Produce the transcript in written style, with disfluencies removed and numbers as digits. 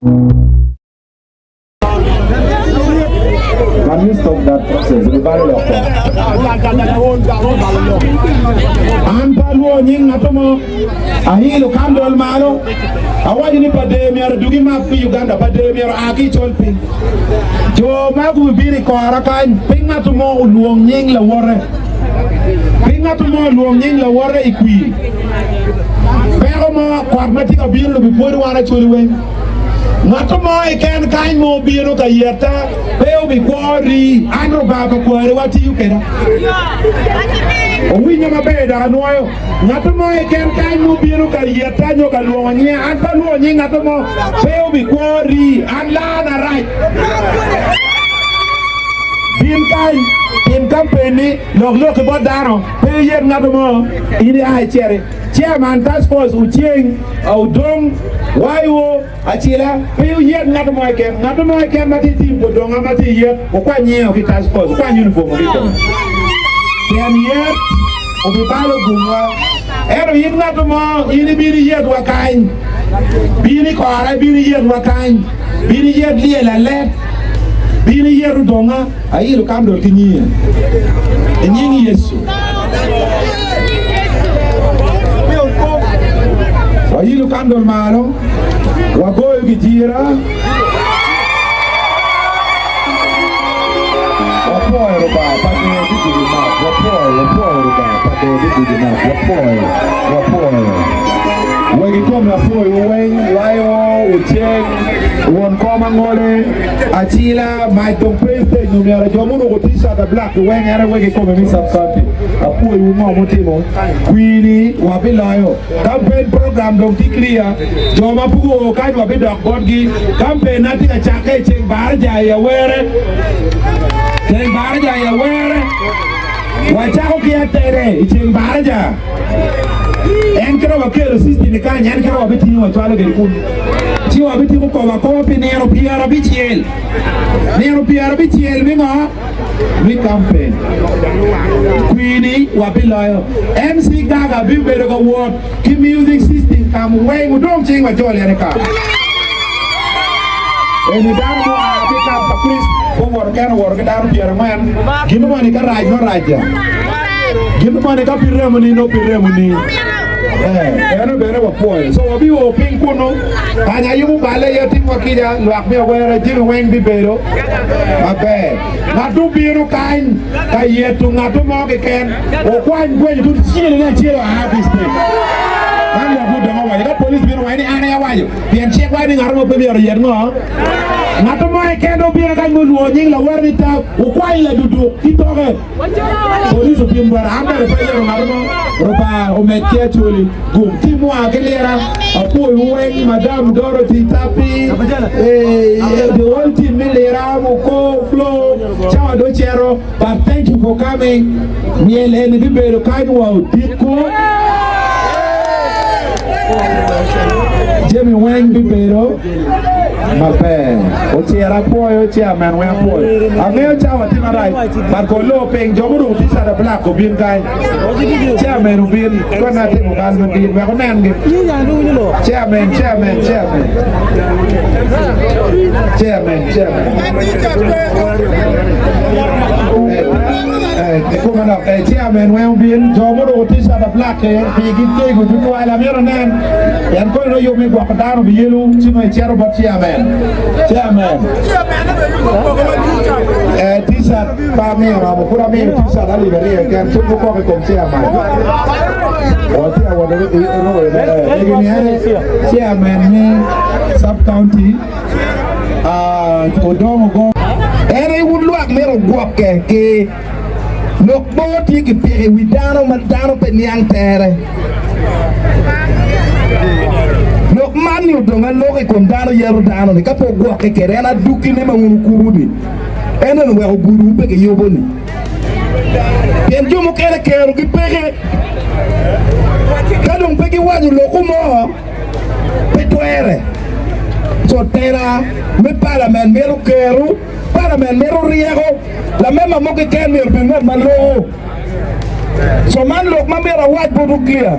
Can you stop that process? We barrel of and Palu Ning Natomo, Ahilo Candle Malo, I want you to Pademia, Dugima for Uganda, Pademia, Aki Chope. Joe Magu Biri Korakan, Pingatumo, Luong Ning La Warre, Pingatumo, Luong Ning La Warre Equi. Peroma, Quagmatic of Bill before the water to the way. Natomo, I can't kind more be no Kayeta, they'll be quarry, I know Baba Quarry, what you can. We never bed, I know. Natomo, I can't kind more be no Kayeta, no Kaluania, and Paluani, Natomo, they'll be quarry, and Lana right. Being kind, in company, look about Dano, pay yet Natomo, in the eye cherry. Chairman task force Uching, Odong, Wayo, Achila, pay yet Natomo, Mati team, Odonga, Mati yet, or 1 year of the task force, 1 uniform. 10 years of the Bagungu, every year Natomo, in the beauty yet were kind, Billy Car, beauty yet were kind, Billy yet Lia let. Bini yeru donga, ayi lo kando kinyi. Enyingi Yesu. Ayi lo kando malo, wagoyo kijira. Wapoe roba, pake didi di mat. Wapoe roba, pake didi di mat. Wapoe. Wegi kome apoe uweng, layo, ucheng, uon koma ngole, achila, maitong peste, nyumiara jomuno kutisha the black, uweng ere wegi kome misapsante. Apoe umo mutimo, kwini, wabilayo. Campaign program dong tiklia, joma pugo kaji wabidok bodgi, campaign nati kachake cheng barja ya were, cheng barja ya were, wachako kia tere, cheng barja. Enkero wakero system kanya enkero wabiti wa twala gelkun ti wabiti ko ko pinero piara bichiel minga mi campaign queenie wabilayo MC Gaga bimbere go word ki music system kam way udong ching wa jole reka eni daru abika pakris ko work daru piara man ginu mani ka raj no raja ginu mani ka piremuni no piremuni eno bere wapoe so wabi wo pinkuno anya yumu bale yati wakija luak mi were jiru weng bibero abe ngatu biru kain kayetu ngatu mo ke ken o kwan gwen tu chile na chile a biste ani ya budo mo wa police biru wa ni ana ya wayo bien che kwa ni ngaro pe biru yer no ngatu mo e kendo biru kan mo luo nying la werni ta o kwai la dudu kitoke police biru bara amere pe yer ngaro roba o metia chuli gum timu agelera apo uwen madam Dorothy Tapi the whole team milera ko flow chawa do chero but thank you for coming miele ni bibero kanwa diko Jimmy Wang bibero mape ochiera poyo chairman we poyo ameo chawa tinarai but ko lo peng jomuru tisa da black ko bin kai chairman bin ko na timo kan bin me ko nan gi chairman kuma na chairman we bin jomuru tisa da black ke gite ko ko ala mero nan yan ko no yo me ko patano bi yelu chino chero bot chairman t-shirt pa me amo pura me t-shirt ali bere kan chuko ko ko chairman oti awado chairman ni sub county Odonga ere wuluak mero gwoke ke nok boti ki pere widano mandano pe niang tere nok mani Odonga loke kondano yeru dano ni kapo gwoke kere na duki ni mangunu kurudi ene no wero guru pe ke yoboni pen jomo kere kero ki pere kadong pe ki waju lokumo petuere so tera me parlement mero kero parlement mero riego la mema moke ken mer ben malo so man lok ma mera waj bodu clear